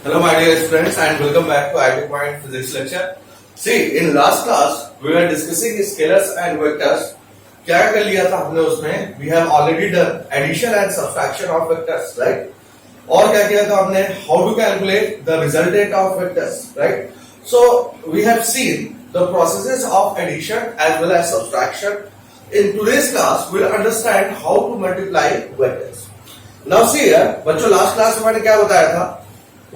Hello my dear friends and welcome back to IB Point Physics lecture. See, in last class we were discussing scalars and vectors. क्या कर लिया था हमने उसमें? We have already done addition and subtraction of vectors, right? और क्या किया था हमने? How to calculate the resultant of vectors, right? So we have seen the processes of addition as well as subtraction. In today's class we will understand how to multiply vectors. Now see here, बच्चों last class में मैंने क्या बताया था?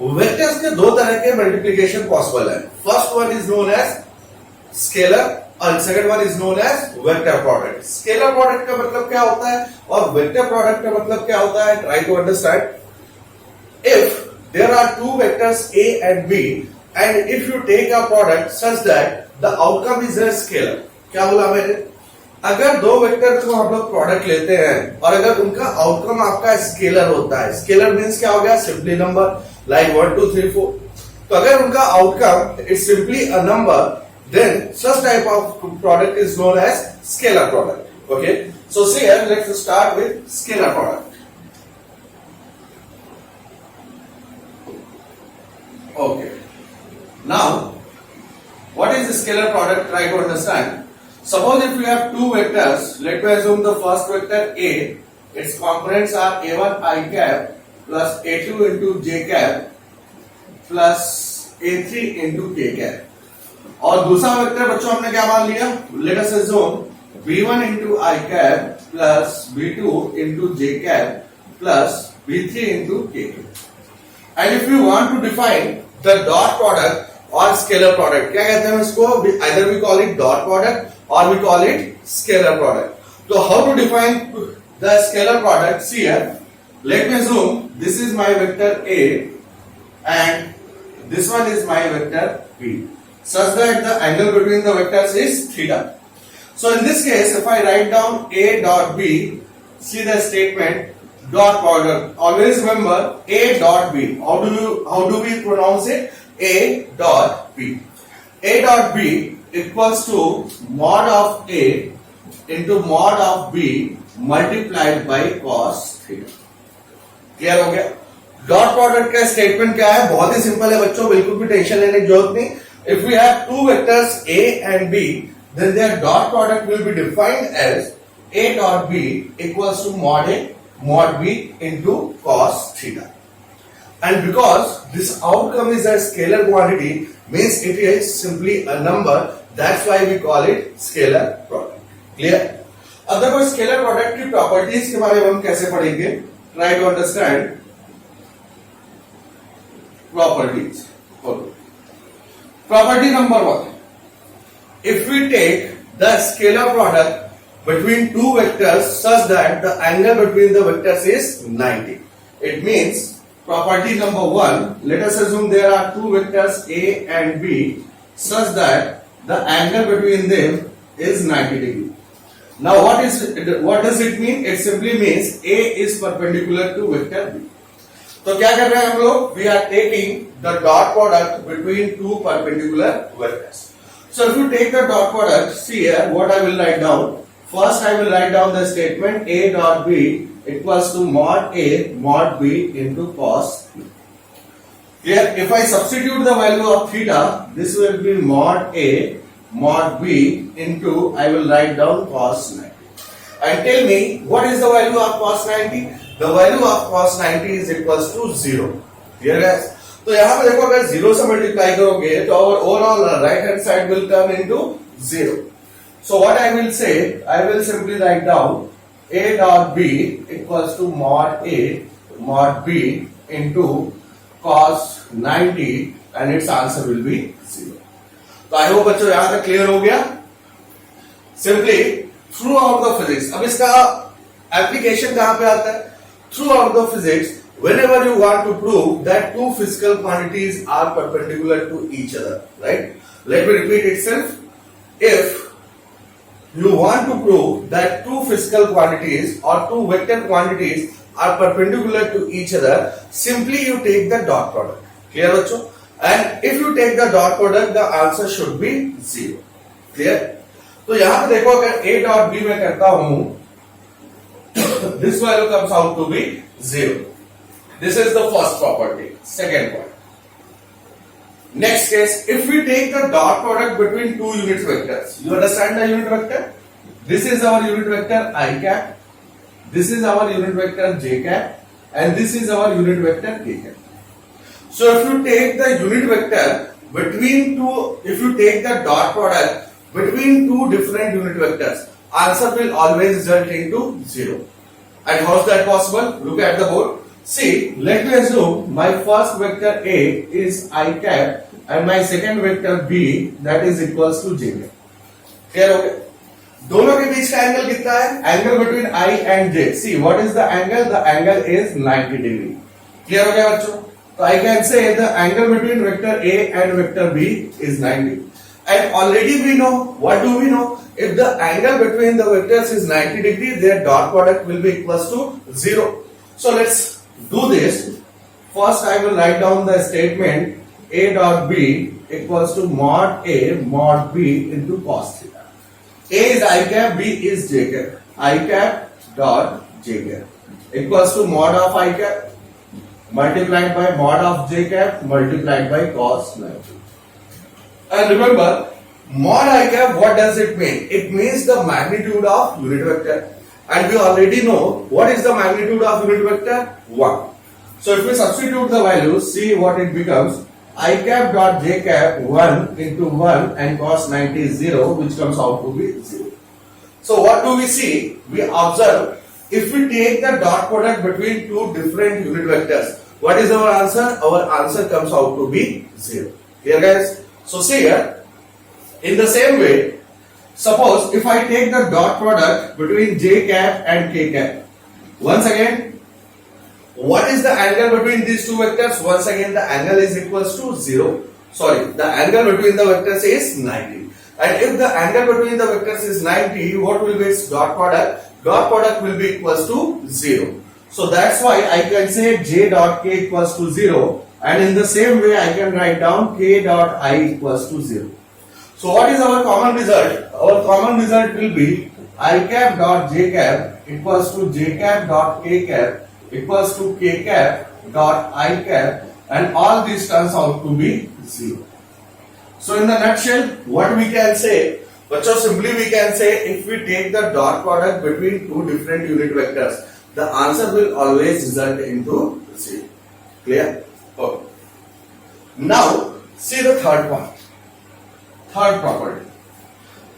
Vectors के दो तरह के मल्टीप्लिकेशन पॉसिबल है. First one is known as scalar और second one is known as vector product. Scalar product का मतलब क्या होता है और वेक्टर प्रोडक्ट का मतलब क्या होता है? Try to understand. If there are two vectors A and B and if you take a product such that the outcome is a scalar. क्या बोला मैंने? अगर दो वेक्टर को हम लोग प्रोडक्ट लेते हैं और अगर उनका आउटकम आपका स्केलर होता है, स्केलर मीन्स क्या हो गया? Simply number like 1 2 3 4. तो अगर उनका outcome is simply a number, then such type of product is known as scalar product. Okay, so see here, let's start with scalar product. Okay, now what is the scalar product? Try to understand. Suppose if we have two vectors, let me assume the first vector A, its components are a1 I cap plus a2 into j cap plus a3 into k cap. और दूसरा vector बच्चों हमने क्या मान लिया? Let us assume b1 into I cap plus b2 into j cap plus b3 into k cap. And if you want to define the dot product or scalar product, क्या कहते हैं इसको? Either we call it dot product or we call it scalar product. So how to define the scalar product? See here. Let me assume this is my vector A and this one is my vector B, such that the angle between the vectors is theta. So in this case, if I write down A dot B, see the statement dot product. Always remember A dot B. How do we pronounce it? A dot B. A dot B equals to mod of A into mod of B multiplied by cos theta. Clear हो गया? Dot product का statement क्या है? बहुत ही simple है बच्चों, बिल्कुल भी टेंशन लेने की जरूरत नहीं. If we have two vectors A and B, then their dot product will be defined as A dot B equals to mod A mod B into cos theta. And because this outcome is a scalar quantity, means it is simply a number, that's why we call it scalar product. Clear? अब देखो scalar product की properties के बारे में हम कैसे पढ़ेंगे? Try to understand properties. Okay. Property number 1. If we take the scalar product between two vectors such that the angle between the vectors is 90. It means property number 1, let us assume there are two vectors A and B such that the angle between them is 90 degree. Now what does it mean? It simply means A is perpendicular to vector B. तो क्या कर रहे हैं हम लोग? We are taking the dot product between two perpendicular vectors. So if you take the dot product, see here what I will write down. First I will write down the statement A dot B equals to mod A mod B into cos B. Here if I substitute the value of theta, this will be mod A mod B into, I will write down cos 90. And tell me, what is the value of cos 90? The value of cos 90 is equals to 0. Here guys. तो यहाँ पे देखो अगर 0 से multiply करोगे तो our overall right hand side will come into 0. So what I will say, I will simply write down A dot B equals to mod A mod B into cos 90 and its answer will be 0. तो I hope बच्चों यहां तक clear हो गया. Simply through out the physics, अब इसका application कहां पे आता है? Through out the physics, whenever you want to prove that two physical quantities are perpendicular to each other, right? Let me repeat itself. If you want to prove that two physical quantities or two vector quantities are perpendicular to each other, simply you take the dot product. Clear बच्चों? And if you take the dot product, the answer should be 0. Clear? तो यहां पे देखो अगर A dot B में करता हूं, this value comes out to be 0. This is the first property. Second point. Next case, if we take the dot product between two unit vectors, you understand the unit vector? This is our unit vector I cap, this is our unit vector j cap, and this is our unit vector k cap. So if you take the unit vector between two, if you take the dot product between two different unit vectors, answer will always result into 0. And how is that possible? Look at the board. See, let me assume my first vector A is I cap and my second vector B that is equals to j cap. Clear हो गया? दोनों के बीच का angle कितना है? Angle between I and J. See, what is the angle? The angle is 90 degree. Clear हो गया बच्चों? So I can say the angle between vector A and vector B is 90. And already we know, what do we know? If the angle between the vectors is 90 degree, their dot product will be equals to 0. So let's do this. First I will write down the statement A dot B equals to mod A mod B into cos theta. A is I cap, B is j cap. I cap dot j cap equals to mod of I cap multiplied by mod of j cap multiplied by cos 90. And remember, mod I cap, what does it mean? It means the magnitude of unit vector. And we already know what is the magnitude of unit vector? 1. So if we substitute the values, see what it becomes. I cap dot j cap 1 into 1 and cos 90 is 0, which comes out to be 0. So what do we see? We observe, if we take the dot product between two different unit vectors, what is our answer? Our answer comes out to be 0. Here guys? So see here, in the same way, suppose if I take the dot product between j cap and k cap, once again, what is the angle between these two vectors? Once again, the angle is equals to 0. Sorry, the angle between the vectors is 90. And if the angle between the vectors is 90, what will be its dot product? Dot product will be equals to 0. So that's why I can say j dot k equals to 0. And in the same way, I can write down k dot I equals to 0. So what is our common result? Our common result will be I cap dot j cap equals to j cap dot k cap equals to k cap dot I cap, and all these turns out to be 0. So in the nutshell, what we can say, bachcho, simply we can say if we take the dot product between two different unit vectors, the answer will always result into 0. Clear? Okay. Now see the third one. Third property.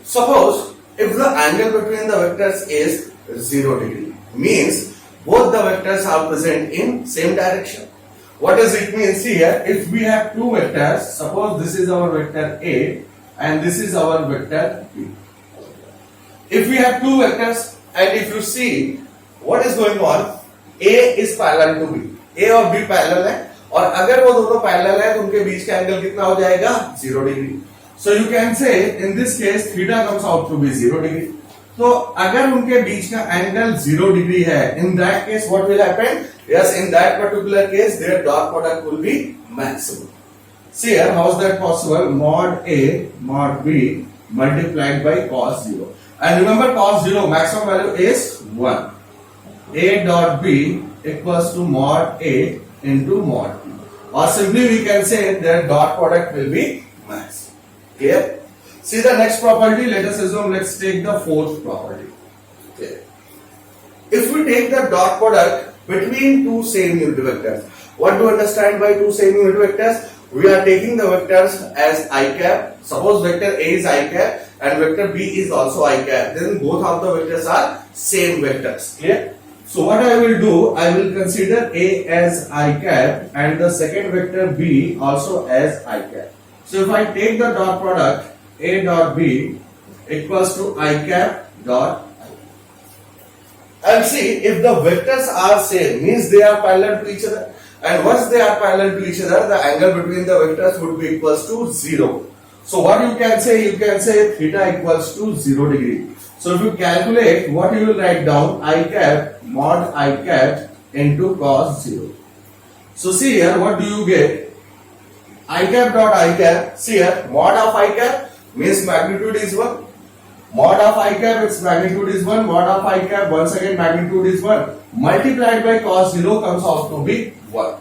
Suppose if the angle between the vectors is 0 degree, means both the vectors are present in same direction. What does it mean? See here, if we have two vectors, suppose this is our vector A and this is our vector B. If we have two vectors and if you see what is going on, A is parallel to B. A और B parallel है, और अगर वो दोनों parallel है तो उनके बीच का एंगल कितना हो जाएगा? 0 degree. So you can say in this case theta comes out to be 0 degree. तो अगर उनके बीच का एंगल 0 डिग्री है, in that case what will happen? Yes, in that particular case their dot product will be maximum. See here, how is that possible? Mod A mod B multiplied by cos 0. And remember cos 0 maximum value is 1. A dot B equals to mod A into mod B. Or simply we can say their dot product will be max. Clear? See the next property. Let us assume, let's take the fourth property. Okay. If we take the dot product between two same unit vectors, what do you understand by two same unit vectors? We are taking the vectors as I cap. Suppose vector A is I cap and vector B is also I cap. Then both of the vectors are same vectors. Clear? So what I will do, I will consider A as I cap and the second vector B also as I cap. So if I take the dot product A dot B equals to I cap dot I. And see, if the vectors are same, means they are parallel to each other. And once they are parallel to each other, the angle between the vectors would be equals to 0. So what you can say? You can say theta equals to 0 degree. So if you calculate, what you will write down? I cap mod I cap into cos 0. So see here, what do you get? I cap dot I cap. See here, mod of I cap means magnitude is 1. Mod of I cap, its magnitude is 1. Mod of I cap, once again magnitude is 1. Multiplied by cos 0 comes out to be 1.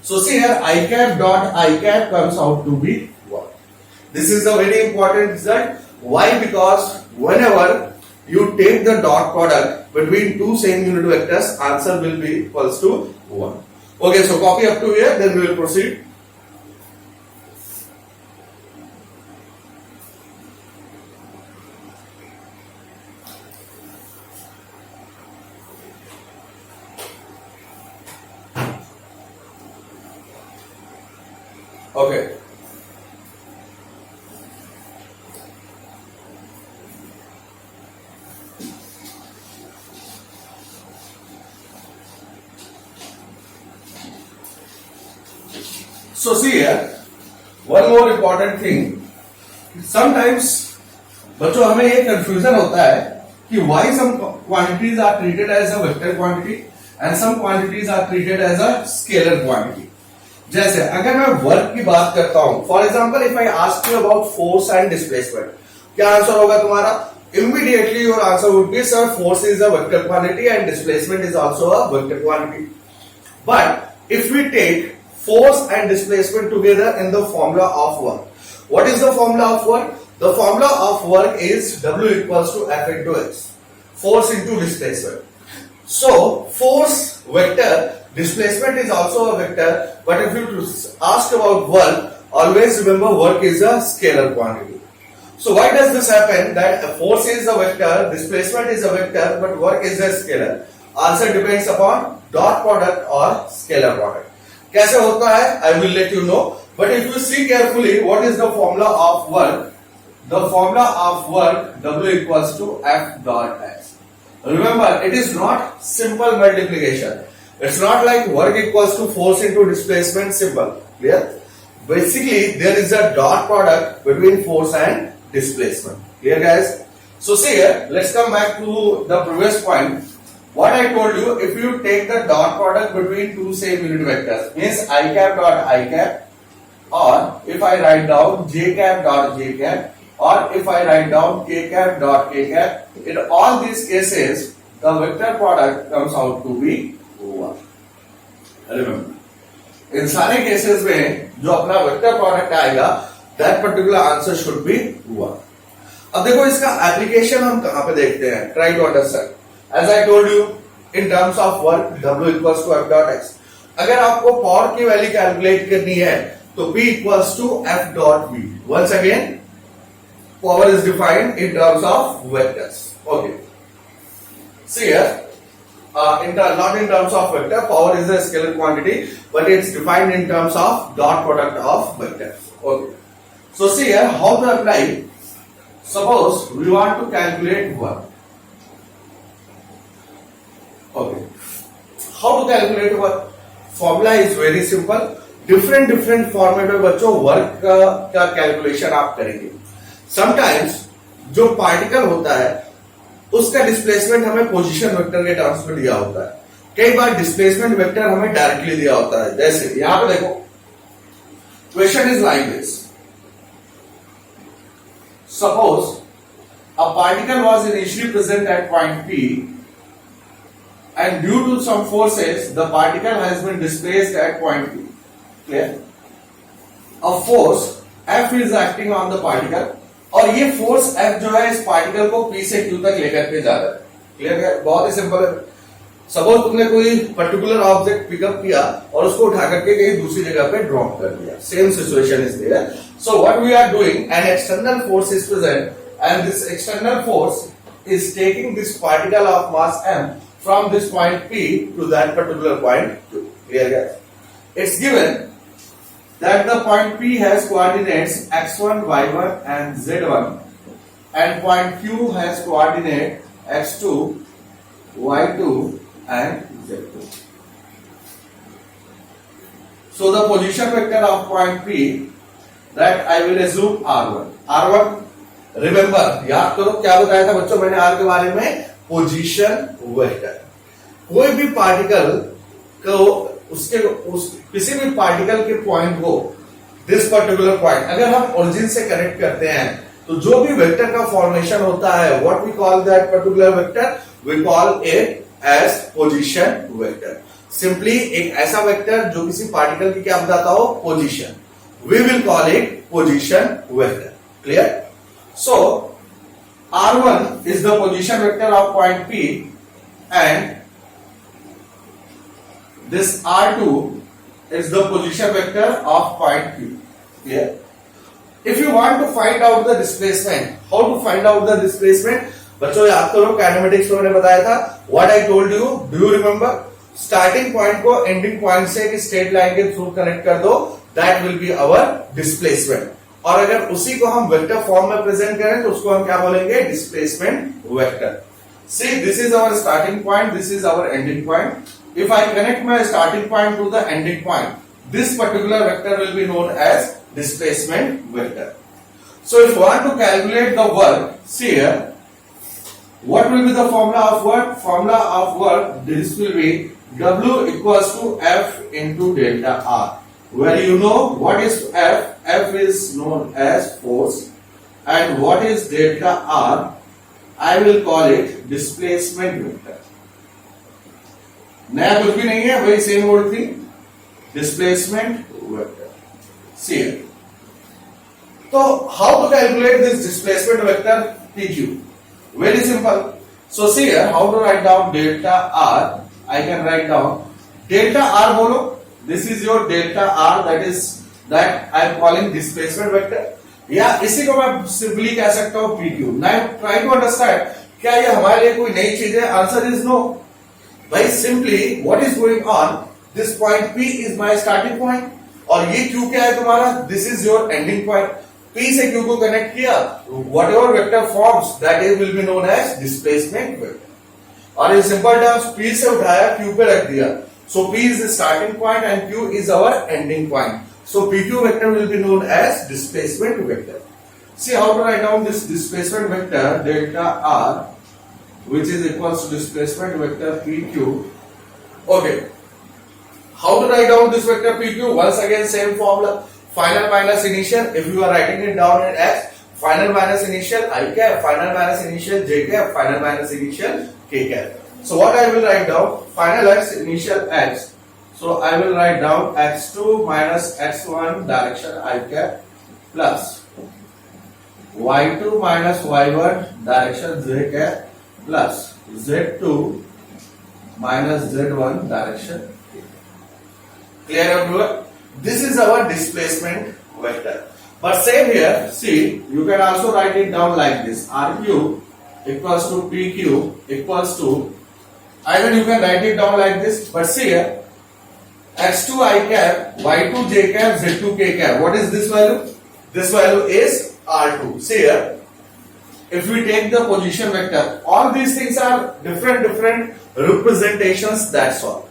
So see here, I cap dot I cap comes out to be 1. This is a very important result. Why? Because whenever you take the dot product between two same unit vectors, answer will be equals to 1. Okay, so copy up to here, then we will proceed. Okay. So see here, one more important thing. Sometimes बच्चों हमें ये confusion होता है कि why some quantities are treated as a vector quantity and some quantities are treated as a scalar quantity. जैसे अगर मैं work की बात करता हूं, for example if I ask you about force and displacement, क्या आंसर होगा तुम्हारा? Immediately your answer would be sir force is a vector quantity and displacement is also a vector quantity. But if we take force and displacement together in the formula of work. What is the formula of work? The formula of work is W equals to F into X. Force into displacement. So, force vector, displacement is also a vector, but if you ask about work, always remember work is a scalar quantity. So, why does this happen? That force is a vector, displacement is a vector, but work is a scalar. Answer depends upon dot product or scalar product. कैसे होता है? I will let you know. But if you see carefully, what is the formula of work? The formula of work W equals to F dot X. Remember, it is not simple multiplication. It's not like work equals to force into displacement. Simple. Clear? Basically, there is a dot product between force and displacement. Clear, guys? So see here. Let's come back to the previous point. What I told you, if you take the dot product between two same unit vectors, means I cap dot I cap, or if I write down J cap dot J cap, or if I write down K cap dot K cap, in all these cases, the vector product comes out to be 1. Remember, in सारे cases में जो अपना vector product आएगा, that particular answer should be 1. अब देखो इसका application हम कहाँ पे देखते हैं? Try to understand. As I told you, in terms of work, W equals to F dot X. अगर आपको power की वैल्यू कैलकुलेट करनी है तो P equals to F dot V. Once again, power is defined in terms of vectors. Okay. See here, not in terms of vector. Power is a scalar quantity, but it's defined in terms of dot product of vectors. Okay. So see here, how to apply? Suppose we want to calculate work. Okay. How to calculate work? Formula is very simple. different format में बच्चों work का calculation आप करेंगे. Sometimes जो particle होता है उसका displacement हमें पोजीशन वेक्टर के टर्म्स में दिया होता है. कई बार डिस्प्लेसमेंट वेक्टर हमें डायरेक्टली दिया होता है. जैसे यहां पे देखो, question is like this. Suppose a particle was initially present at point P and due to some forces the particle has been displaced at point P. Clear? A force F is acting on the particle और ये force F जो है इस particle को P से Q तक लेकर के जा रहा है. क्लियर है? बहुत ही सिंपल है. सपोज तुमने कोई पर्टिकुलर ऑब्जेक्ट पिकअप किया और उसको उठा करके कहीं दूसरी जगह पे ड्रॉप कर दिया. Same situation is there. So what we are doing, an external force is present and this external force is taking this particle of mass m from this point P to that particular point Q. Clear, guys? It's given that the point P has coordinates x1, y1 and z1 and point Q has coordinate x2, y2 and z2. So the position vector of point P that I will assume R1. R1 remember, याद करो क्या बताया था बच्चों मैंने are के बारे में? Position vector. कोई भी पार्टिकल को किसी भी पार्टिकल के पॉइंट को दिस पर्टिकुलर पॉइंट अगर हम ओरिजिन से कनेक्ट करते हैं तो जो भी वेक्टर का फॉर्मेशन होता है, what we call that particular vector, we call it as position vector. Simply एक ऐसा वेक्टर जो किसी पार्टिकल की क्या बताता हो, position. We will call it position vector. Clear? So R1 is the position vector of point P and this R2 is the position vector of point Q. Clear? If you want to find out the displacement, how to find out the displacement? बच्चों याद करो kinematics में मैंने बताया था. What I told you, do you remember? Starting point को ending point से एक स्ट्रेट लाइन के थ्रू कनेक्ट कर दो, that will be our displacement. और अगर उसी को हम वेक्टर फॉर्म में प्रेजेंट करें तो उसको हम क्या बोलेंगे, displacement vector. See this is our starting point, this is our ending point. If I connect my starting point to the ending point, this particular vector will be known as displacement vector. So if you want to calculate the work, see here, what will be the formula of work? Formula of work, this will be W equals to F into delta R. Where you know what is F? F is known as force, and what is delta R? I will call it displacement vector. नया कुछ भी नहीं है, वही same word थी, displacement vector. See तो how to calculate this displacement vector PQ? Very simple. So see here, how to write down delta R? I can write down delta R. बोलो, this is your delta R, that I am calling displacement vector. या इसी को मैं simply कह सकता हूं PQ. Now try to understand, क्या ये हमारे लिए कोई नई चीज है? Answer is no. भाई simply what is going on, this point P is my starting point और ये Q क्या है तुम्हारा, this is your ending point. P से Q को कनेक्ट किया, whatever vector forms that is will be known as displacement vector. और in simple terms P से उठाया, Q पे रख दिया. So P is the starting point and Q is our ending point. So PQ vector will be known as displacement vector. See how to write down this displacement vector delta R, which is equals to displacement vector PQ. Okay, how to write down this vector PQ? Once again same formula, final minus initial. If you are writing it down in X, final minus initial I cap, final minus initial J cap, final minus initial K cap. So what I will write down, final X initial X, so I will write down X2 minus X1 direction I cap plus Y2 minus Y1 direction J cap plus Z2 minus Z1 direction. Clear everyone? This is our displacement vector. But same here, see, you can also write it down like this. RQ equals to PQ equals to, either you can write it down like this, but see here, X2 I cap, Y2 J cap, Z2 K cap. What is this value? This value is R2. See here, if we take the position vector, all these things are different representations, that's all.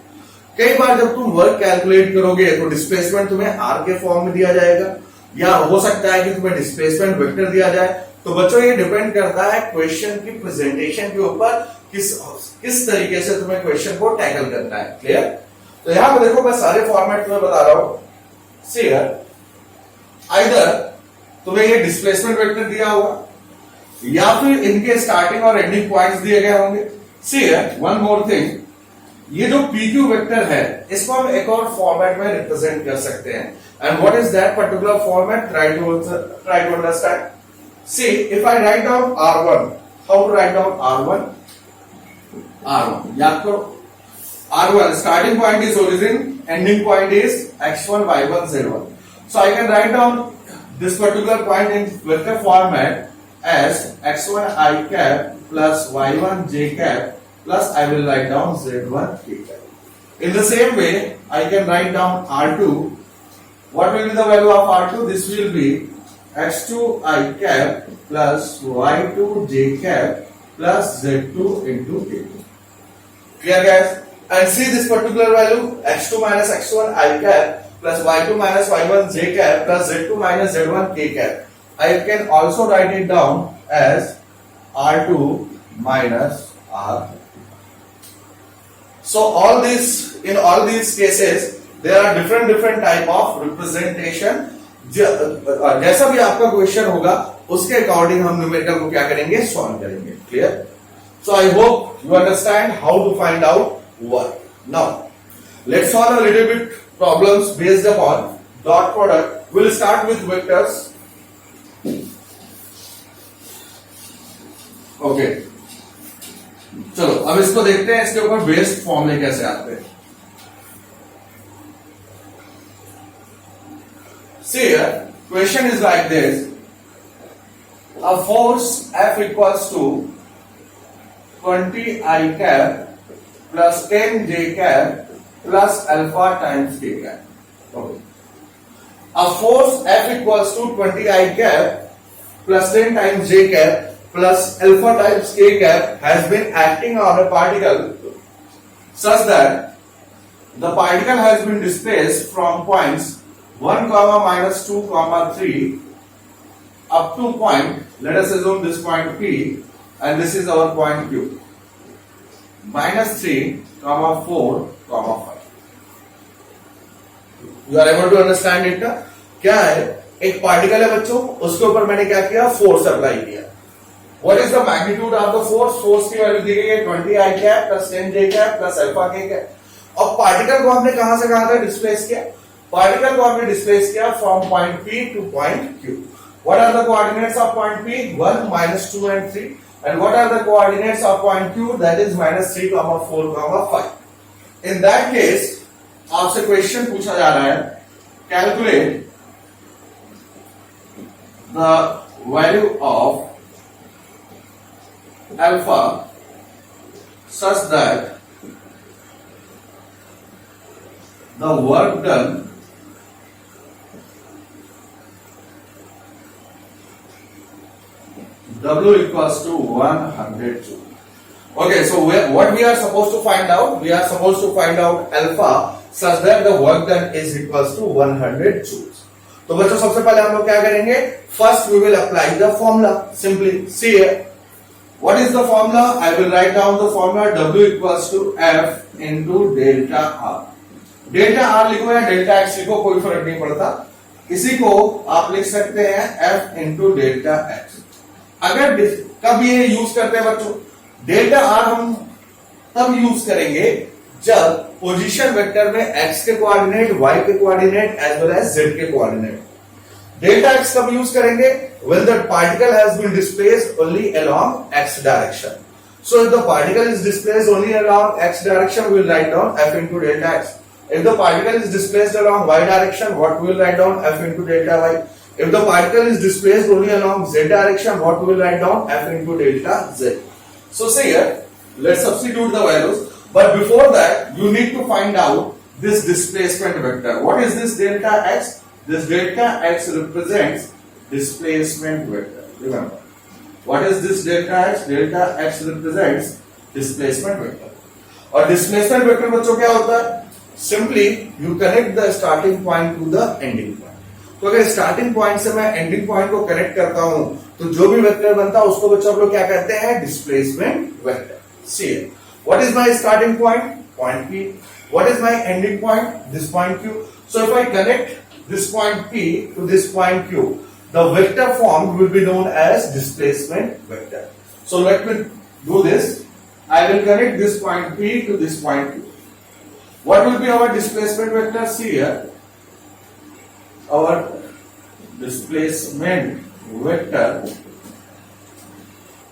कई बार जब तुम work calculate करोगे तो displacement तुम्हें R के form में दिया जाएगा, या हो सकता है कि तुम्हें डिस्प्लेसमेंट वेक्टर दिया जाए. तो बच्चों ये डिपेंड करता है क्वेश्चन की प्रेजेंटेशन के ऊपर, किस तरीके से तुम्हें क्वेश्चन को टैकल करना है. क्लियर? तो यहां पर देखो मैं सारे फॉर्मेट तुम्हें बता रहा हूं. सी हियर, आइदर तुम्हें ये डिस्प्लेसमेंट वेक्टर दिया होगा या फिर इनके स्टार्टिंग और एंडिंग पॉइंट्स दिए गए होंगे. सी वन मोर थिंग, ये जो PQ वेक्टर है इसको हम एक और फॉर्मेट में रिप्रेजेंट कर सकते हैं. And what is that particular format? Try to understand. See if I write down R1, how to write down R1? याद करो, R1 starting point is origin, ending point is X1 Y1 Z1. So I can write down this particular point in vector format as X1 I cap plus Y1 J cap plus I will write down Z1 K cap. In the same way, I can write down R2. What will be the value of R2? This will be X2 I cap plus Y2 J cap plus Z2 into K2. Clear guys? And see this particular value, X2 minus X1 I cap plus Y2 minus Y1 J cap plus Z2 minus Z1 K cap. I can also write it down as R2 minus R. So in all these cases, there are different type of representation. जैसा भी आपका question होगा उसके according हम numerical को क्या करेंगे, solve करेंगे. Clear? So I hope you understand how to find out work. Now Let's solve a little bit problems based upon dot product. We'll start with vectors. Okay. चलो अब इसको देखते हैं, इसके ऊपर बेस्ड फॉर्मूले कैसे आते हैं. See here, question is like this. A force F equals to 20 I cap plus 10 J cap plus alpha times K cap. Okay. A force F equals to 20 I cap plus 10 times J cap plus alpha times K cap has been acting on a particle such that the particle has been displaced from points 1 comma minus 2 comma 3 up to point, let us assume this point P and this is our point Q, minus 3 comma 4 comma 5. You are able to understand it ना? क्या है, एक particle है बच्चों, उसके ऊपर मैंने क्या किया, फोर्स अप्लाई किया. What is the magnitude of the force? Force की वैल्यू दी गई है 20 I cap plus 10 J cap plus alpha K cap. और पार्टिकल को हमने कहां से कहां तक डिस्प्लेस किया? पार्टिकल को हमने डिस्प्लेस किया from point P two point Q. What are the coordinates of point P? 1, minus 2 and 3. And what are the coordinates of point Q? That is minus 3, 4, 5. In that case, आपसे question पूछा जा रहा है, calculate the value of alpha such that the work done W equals to 100 joule. Okay, so what we are supposed to find out? We are supposed to find out alpha such that the work done is equals to 100 joules. तो बच्चों सबसे पहले हम लोग क्या करेंगे? First we will apply the formula. Simply see here. What is the formula? I will write down the formula. W equals to F into delta R. Delta R लिखो या डेल्टा X लिखो, कोई फर्क नहीं पड़ता. इसी को आप लिख सकते हैं F into डेल्टा X. अगर कब ये यूज करते हैं बच्चों? डेल्टा R हम तब यूज करेंगे जब पोजीशन वेक्टर में x के कोऑर्डिनेट, y के coordinate as well as z के कोऑर्डिनेट. डेल्टा x कब यूज करेंगे? When the particle has been displaced only along x direction. So if the particle is displaced only along x direction, we will write down F into delta x. If the particle is displaced along y direction, what we will write down? F into delta y. If the particle is displaced only along z direction, what we will write down? F into delta z. So see here, let's substitute the values. But before that, you need to find out this displacement vector. What is this delta x? This delta x represents displacement vector. Remember, what is this delta x? Delta x represents displacement vector. और displacement vector बच्चों क्या होता है? Simply you connect the starting point to the ending point. तो अगर starting point से मैं ending point को कनेक्ट करता हूं तो जो भी वेक्टर बनता है उसको बच्चों हम लोग क्या कहते हैं? Displacement vector. See what is my starting point? Point P. What is my ending point? This point Q. So if I connect this point P to this point Q, the vector formed will be known as displacement vector. So let me do this. I will connect this point P to this point Q. What will be our displacement vector? See here. Our displacement vector,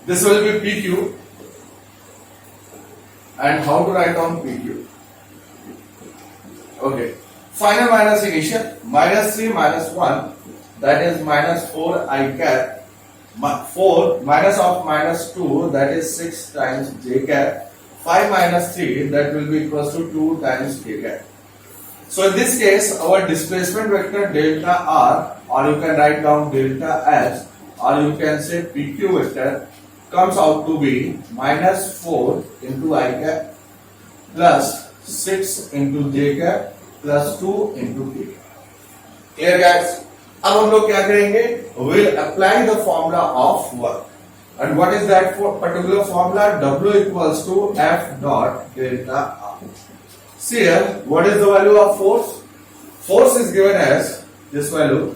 this will be PQ. And how to write down PQ? Okay. Final minus initial. Minus 3 minus 1. That is minus 4 I cap. 4 minus of minus 2. That is 6 times J cap. 5 minus 3. That will be equals to 2 times K cap. So in this case, our displacement vector delta R, or you can write down delta S, or you can say PQ vector, comes out to be minus 4 into I cap plus 6 into J cap plus 2 into K cap. Clear guys? अब हम लोग क्या करेंगे? We'll apply the formula of work. And what is that for particular formula? W equals to F dot delta R. See here, what is the value of force? Force is given as this value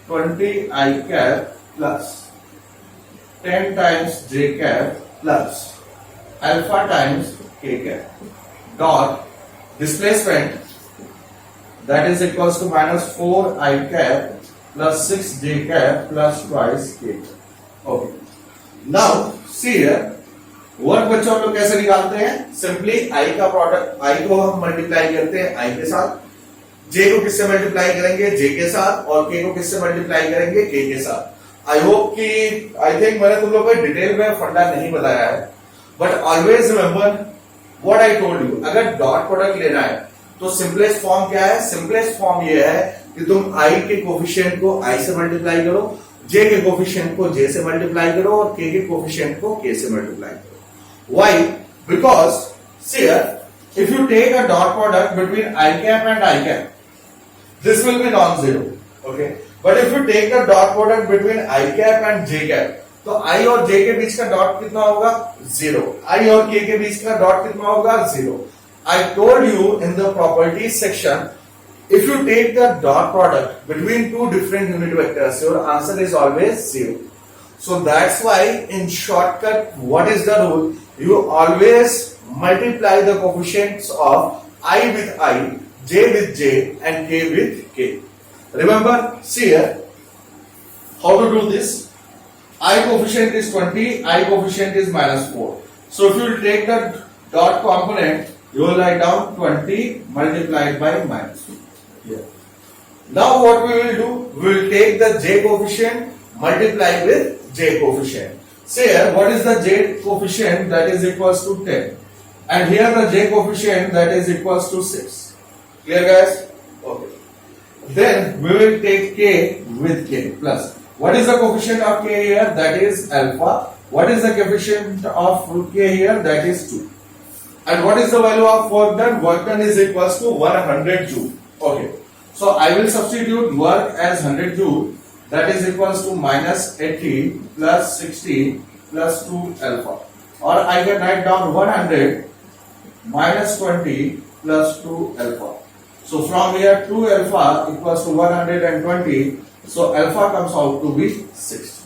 20 I cap plus 10 times J cap plus alpha times K cap dot displacement that is equals to minus 4 I cap plus 6 j cap plus twice k. Okay. Now see here, work बच्चों हम लोग कैसे निकालते हैं? Simply i का product, i को हम multiply करते हैं i के साथ, j को किससे मल्टीप्लाई करेंगे? j के साथ, और k को किससे मल्टीप्लाई करेंगे? k के साथ। आई होप कि आई थिंक मैंने तुम लोग को डिटेल में फंडा नहीं बताया है, but always remember what I told you. अगर डॉट प्रोडक्ट लेना है तो सिंपलेस्ट फॉर्म क्या है? सिंपलेस्ट फॉर्म ये है कि तुम i के कोफिशिएंट को i से मल्टीप्लाई करो, j के कोफिशिएंट को j से मल्टीप्लाई करो, और k के कोफिशिएंट को k से मल्टीप्लाई करो। Why? Because see here, if you take a dot product between I cap and I cap, this will be non-zero. Okay, but if you take a dot product between I cap and J cap, तो I और J के बीच का dot कितना होगा? Zero. I और K के बीच का dot कितना होगा? Zero. I told you in the properties section, if you take the dot product between two different unit vectors, your answer is always zero. So that's why in shortcut, what is the rule? You always multiply the coefficients of I with I, J with J, and K with K. Remember, see here, how to do this? I coefficient is 20, I coefficient is minus 4. So if you take the dot component, you will write down 20 multiplied by minus 4. Here. Now what we will do? We will take the J coefficient, multiply with J coefficient. Say here, what is the J coefficient? That is equals to 10. And here the J coefficient, that is equals to 6. Clear guys? Okay. Then we will take K with K plus. What is the coefficient of K here? That is alpha. What is the coefficient of K here? That is 2. And what is the value of work done? Work done is equals to 100 joule. Okay. So I will substitute work as 100 joule. That is equals to minus 80 plus 60 plus 2 alpha. Or I can write down 100 minus 20 plus 2 alpha. So from here 2 alpha equals to 120. So alpha comes out to be 60.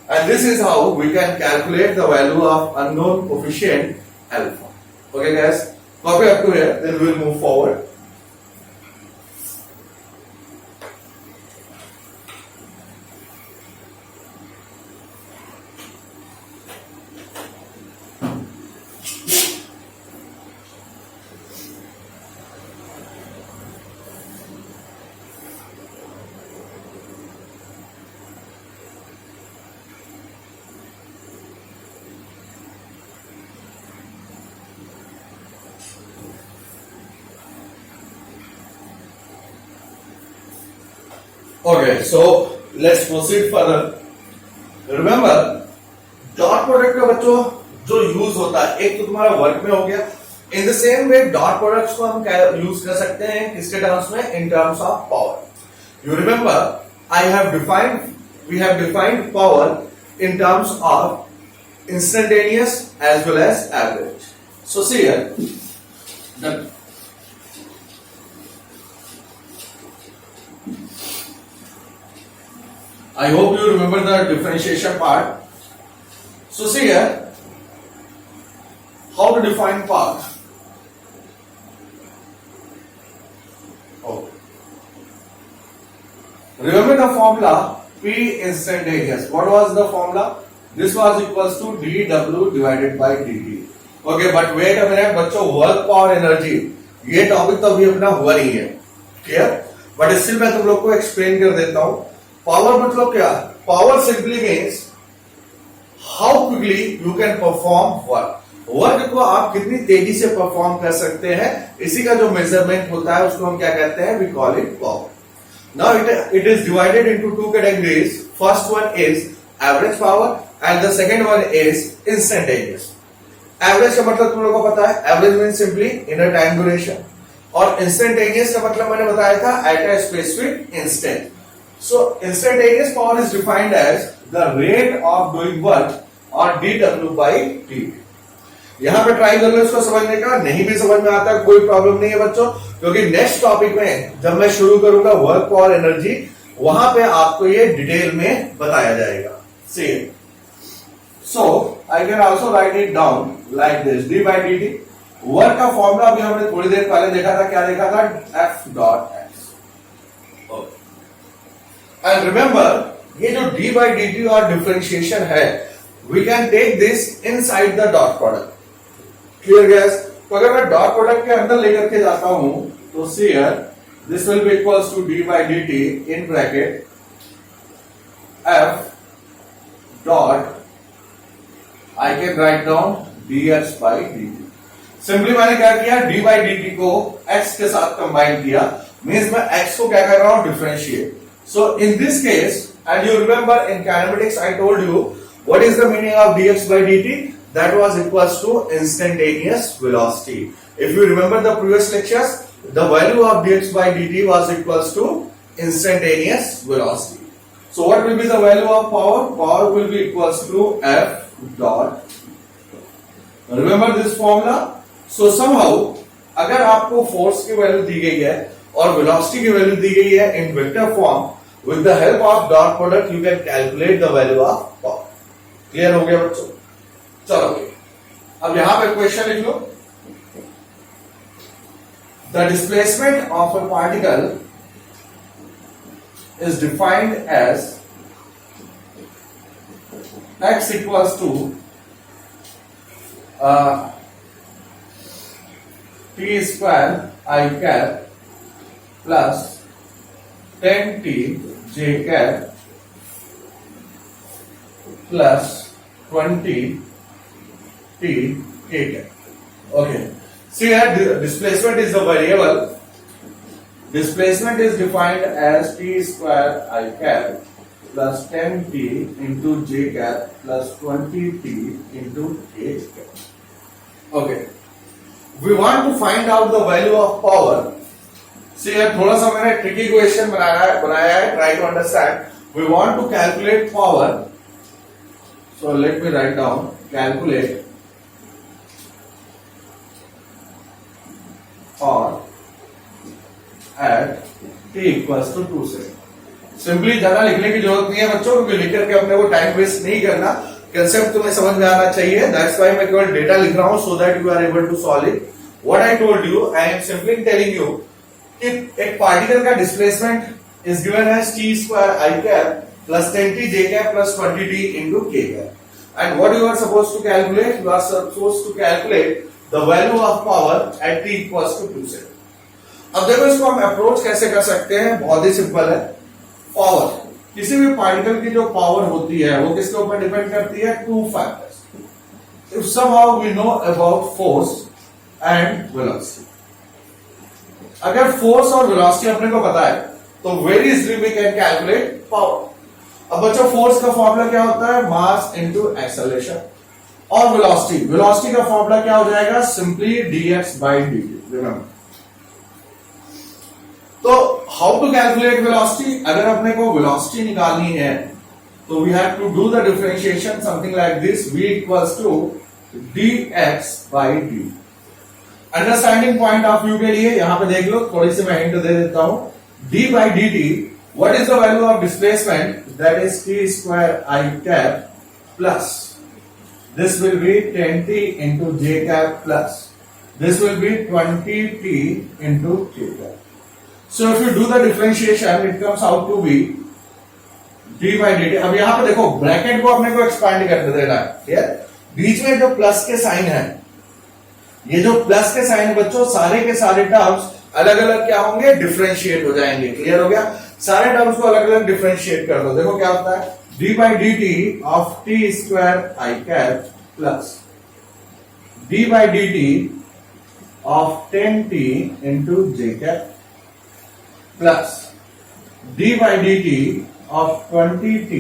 And this is how we can calculate the value of unknown coefficient alpha. Okay guys, copy up to here, then we will move forward. Okay, so let's proceed further. Remember, dot product का बच्चों जो use होता है, एक तो तुम्हारा work में हो गया, in the same way dot products को हम यूज कर सकते हैं किसके टर्म्स में? In terms of power. You remember we have defined power in terms of instantaneous as well as average. So see here, I hope you remember the differentiation part. So see here, how to define power. Oh. Remember the formula P instantaneous. What was the formula? This was equals to dW divided by dt. Okay, but wait a minute, बच्चों, work power energy ये topic तो अभी अपना हुआ नहीं है, clear? But still मैं तुम लोग को एक्सप्लेन कर देता हूं. पावर मतलब क्या? Power simply means how quickly you can perform work. Work को आप कितनी तेजी से परफॉर्म कर सकते हैं, इसी का जो मेजरमेंट होता है उसको हम क्या कहते हैं? We call it power. Now it is divided into two categories. First one is average power and the second one is instantaneous. Average का मतलब तुम लोगों को पता है, average means simply in a time duration, और इंस्टेंटेनियस का मतलब मैंने बताया था at a specific instant. So instantaneous power is defined as the rate of doing work or dW by dt. यहां पे ट्राई कर लो इसको समझने का. नहीं भी समझ में आता कोई प्रॉब्लम नहीं है बच्चों, क्योंकि नेक्स्ट टॉपिक में जब मैं शुरू करूंगा वर्क पावर एनर्जी, वहां पे आपको ये डिटेल में बताया जाएगा. Same. So I can also write it down like this: d by dt. Work का फॉर्मूला अभी हमने थोड़ी देर पहले देखा था, क्या देखा था, F dot x. And remember ये जो डी बाई डी टी और डिफरेंशिएशन है, we can take this inside the dot product. Clear guys? तो अगर मैं डॉट प्रोडक्ट के अंदर लेकर के जाता हूं तो see here this will be equals to d by d t in bracket F dot I can write down d x by d t. Simply मैंने क्या किया, डी बाई डी टी को x के साथ कंबाइन किया, means मैं x को क्या कर रहा हूं, differentiate. So in this case, and you remember in kinematics I told you what is the meaning of dx by dt, that was equals to instantaneous velocity. If you remember the previous lectures, the value of dx by dt was equals to instantaneous velocity. So what will be the value of power? Power will be equals to f dot, remember this formula. So somehow अगर आपको force की value दी गई है और velocity की value दी गई है in vector form, with the help of dot product you can calculate the value of power. Clear हो गया बच्चों? चलो अब यहां पे क्वेश्चन लिख लो। The displacement of a particle is defined as x equals to t square I cap plus 10t j cap plus 20t k cap. Okay. See here, displacement is a variable. Displacement is defined as t square I cap plus 10t into j cap plus 20t into k cap. Okay. We want to find out the value of power. See here, थोड़ा सा मैंने tricky question बनाया है, try to understand. We want to calculate power. So let me write down, calculate power at t equals to 2 second. Simply ज्यादा लिखने की जरूरत नहीं है बच्चों, क्योंकि लिख करके अपने को टाइम वेस्ट नहीं करना, कंसेप्ट तुम्हें समझ में आना चाहिए। दैट्स व्हाई मैं केवल डेटा लिख रहा हूं, so that you are able to solve it. What I told you, I am simply telling you कि एक पार्टिकल का displacement is given as t square i cap plus 10t j cap plus 20t into k cap. And what you are supposed to calculate? You are supposed to calculate the value of power at t equals to 2 second. अब देखो इसको हम approach कैसे कर सकते हैं, बहुत ही simple है। पावर, किसी भी पार्टिकल की जो पावर होती है वो किसके ऊपर डिपेंड करती है, two factors. If somehow we know about force and velocity, अगर फोर्स और वेलोसिटी अपने को पता है तो very easily we can calculate power. अब बच्चों फोर्स का फॉर्मूला क्या होता है, मास इनटू एक्सेलरेशन, और वेलोसिटी का फॉर्मूला क्या हो जाएगा, simply dx by dt। Remember, तो हाउ टू कैलकुलेट वेलोसिटी, अगर अपने को वेलोसिटी निकालनी है तो we have to do the differentiation something like this, v equals to dx by dt। Understanding point of view के लिए यहां पे देख लो, थोड़ी सी मैं हिंट दे देता हूं। d by dt, what is the value of displacement, that is t square I cap plus this will be 10t into j cap plus this will be 20t into k cap. So if you do the differentiation, it comes out to be d by dt। अब यहां पे देखो bracket को अपने को expand कर देना है, बीच में जो प्लस के साइन है, ये जो प्लस के साइन है बच्चों, सारे के सारे टर्म्स अलग अलग क्या होंगे, डिफरेंशिएट हो जाएंगे। क्लियर हो गया? सारे टर्म्स को अलग अलग डिफरेंशिएट कर दो। देखो क्या होता है, d by dt of t square I cap plus d by dt of 10t into j cap plus d by dt of 20t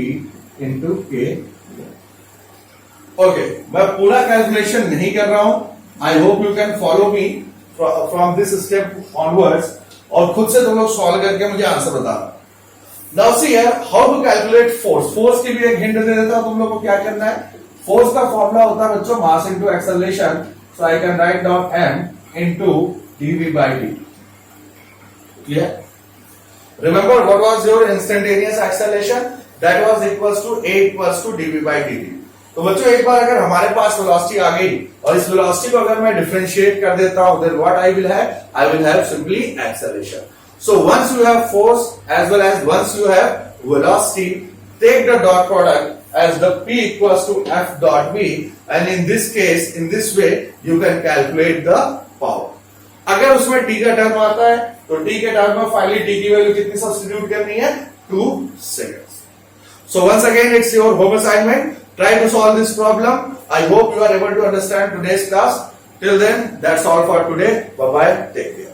into k। Okay, मैं पूरा कैलकुलेशन नहीं कर रहा हूं, I hope you can follow me from this step onwards, और खुद से तुम लोग सॉल्व करके मुझे आंसर बताना। Now see here, how to calculate force. Force की भी एक हिंट दे देता हूं तुम लोग को क्या करना है। फोर्स का फॉर्मूला होता है बच्चों मास into acceleration, so I can write down m into dv by dt। Clear? Remember what was your instantaneous acceleration? That was equals to a equals to dv by dt. तो बच्चों एक बार अगर हमारे पास velocity आ गई और इस वेलोसिटी को अगर मैं डिफरेंशिएट कर देता हूं, then what I will have simply acceleration. So once you have force as well as once you have velocity, take the dot product as the P equals to F dot V, and in this case, in this way, you can calculate the power. अगर उसमें T का term आता है तो T के term में finally T की value कितनी सब्स्टिट्यूट करनी है? 2 seconds. So once again, it's your home assignment. Try to solve this problem. I hope you are able to understand today's class. Till then, that's all for today. Bye bye. Take care.